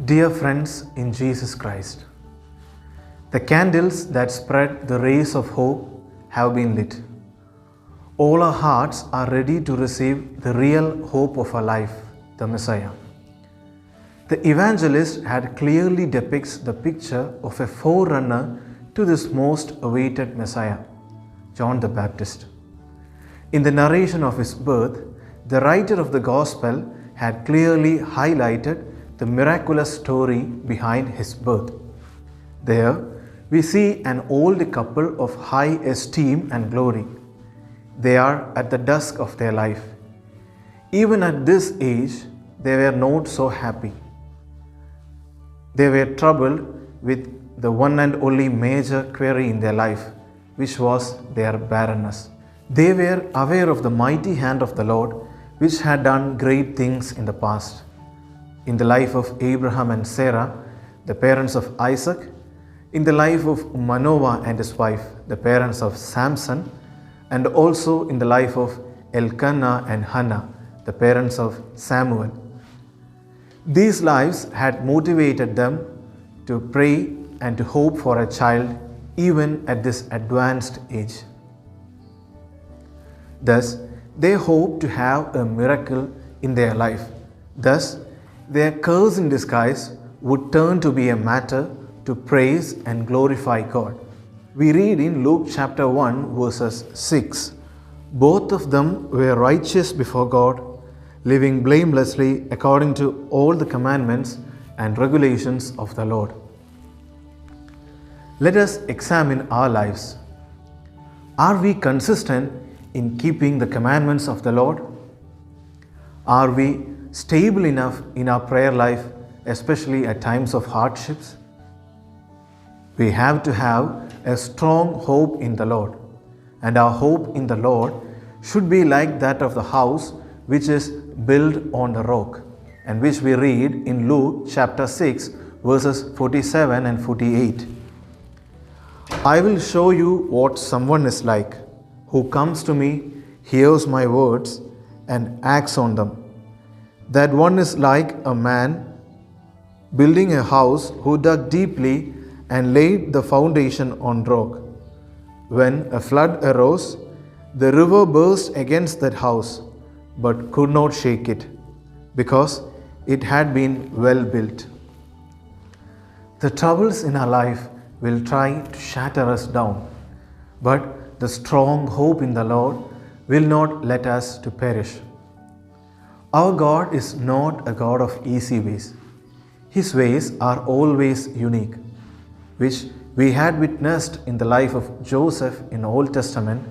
Dear friends in Jesus Christ, the candles that spread the rays of hope have been lit. All our hearts are ready to receive the real hope of our life, the Messiah. The evangelist had clearly depicts the picture of a forerunner to this most awaited Messiah, John the Baptist. In the narration of his birth, the writer of the Gospel had clearly highlighted the miraculous story behind his birth. There, we see an old couple of high esteem and glory. They are at the dusk of their life. Even at this age, they were not so happy. They were troubled with the one and only major query in their life, which was their barrenness. They were aware of the mighty hand of the Lord, which had done great things in the past. In the life of Abraham and Sarah, the parents of Isaac, in the life of Manoah and his wife, the parents of Samson, and also in the life of Elkanah and Hannah, the parents of Samuel. These lives had motivated them to pray and to hope for a child even at this advanced age. Thus, they hoped to have a miracle in their life. Thus, their curse in disguise would turn to be a matter to praise and glorify God. We read in Luke chapter 1 verses 6, "Both of them were righteous before God, living blamelessly according to all the commandments and regulations of the Lord." Let us examine our lives. Are we consistent in keeping the commandments of the Lord? Are we stable enough in our prayer life, especially at times of hardships? We have to have a strong hope in the Lord, and our hope in the Lord should be like that of the house which is built on the rock, and which we read in Luke chapter 6 verses 47 and 48. "I will show you what someone is like, who comes to me, hears my words, and acts on them. That one is like a man building a house who dug deeply and laid the foundation on rock. When a flood arose, the river burst against that house, but could not shake it, because it had been well built." The troubles in our life will try to shatter us down, but the strong hope in the Lord will not let us to perish. Our God is not a God of easy ways. His ways are always unique, which we had witnessed in the life of Joseph in the Old Testament,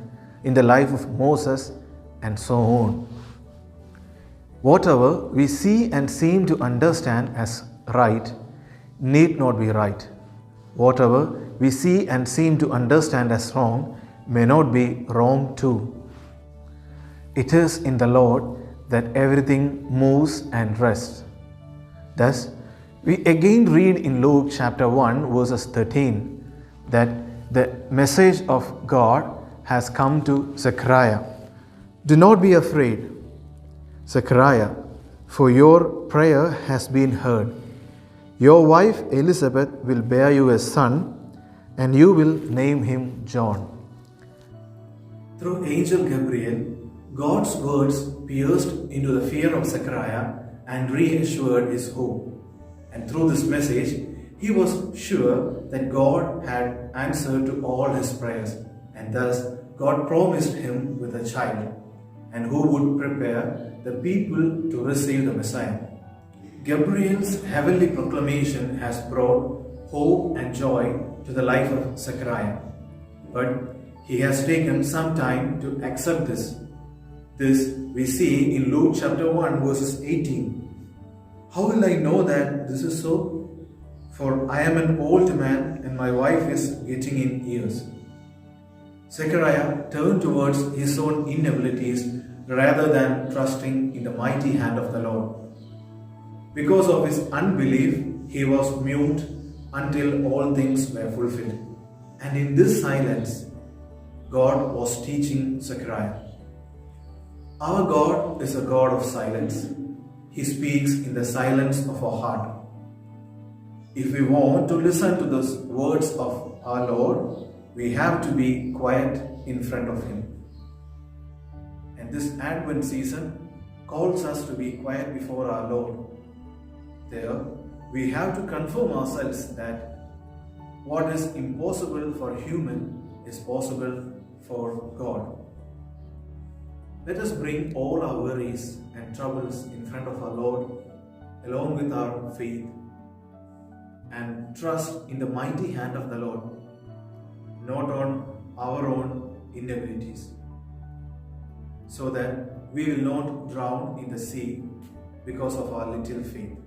in the life of Moses, and so on. Whatever we see and seem to understand as right need not be right. Whatever we see and seem to understand as wrong may not be wrong too. It is in the Lord that everything moves and rests. Thus, we again read in Luke chapter 1 verses 13 that the message of God has come to Zechariah. "Do not be afraid, Zechariah, for your prayer has been heard. Your wife Elizabeth will bear you a son, and you will name him John." Through angel Gabriel, God's words pierced into the fear of Zechariah and reassured his hope. And through this message, he was sure that God had answered to all his prayers, and thus God promised him with a child, and who would prepare the people to receive the Messiah. Gabriel's heavenly proclamation has brought hope and joy to the life of Zechariah, but he has taken some time to accept this. This we see in Luke chapter 1 verses 18. "How will I know that this is so? For I am an old man and my wife is getting in years." Zechariah turned towards his own inabilities rather than trusting in the mighty hand of the Lord. Because of his unbelief, he was mute until all things were fulfilled. And in this silence, God was teaching Zechariah. Our God is a God of silence. He speaks in the silence of our heart. If we want to listen to the words of our Lord, we have to be quiet in front of Him. And this Advent season calls us to be quiet before our Lord. There, we have to confirm ourselves that what is impossible for human is possible for God. Let us bring all our worries and troubles in front of our Lord along with our faith and trust in the mighty hand of the Lord, not on our own inabilities, so that we will not drown in the sea because of our little faith.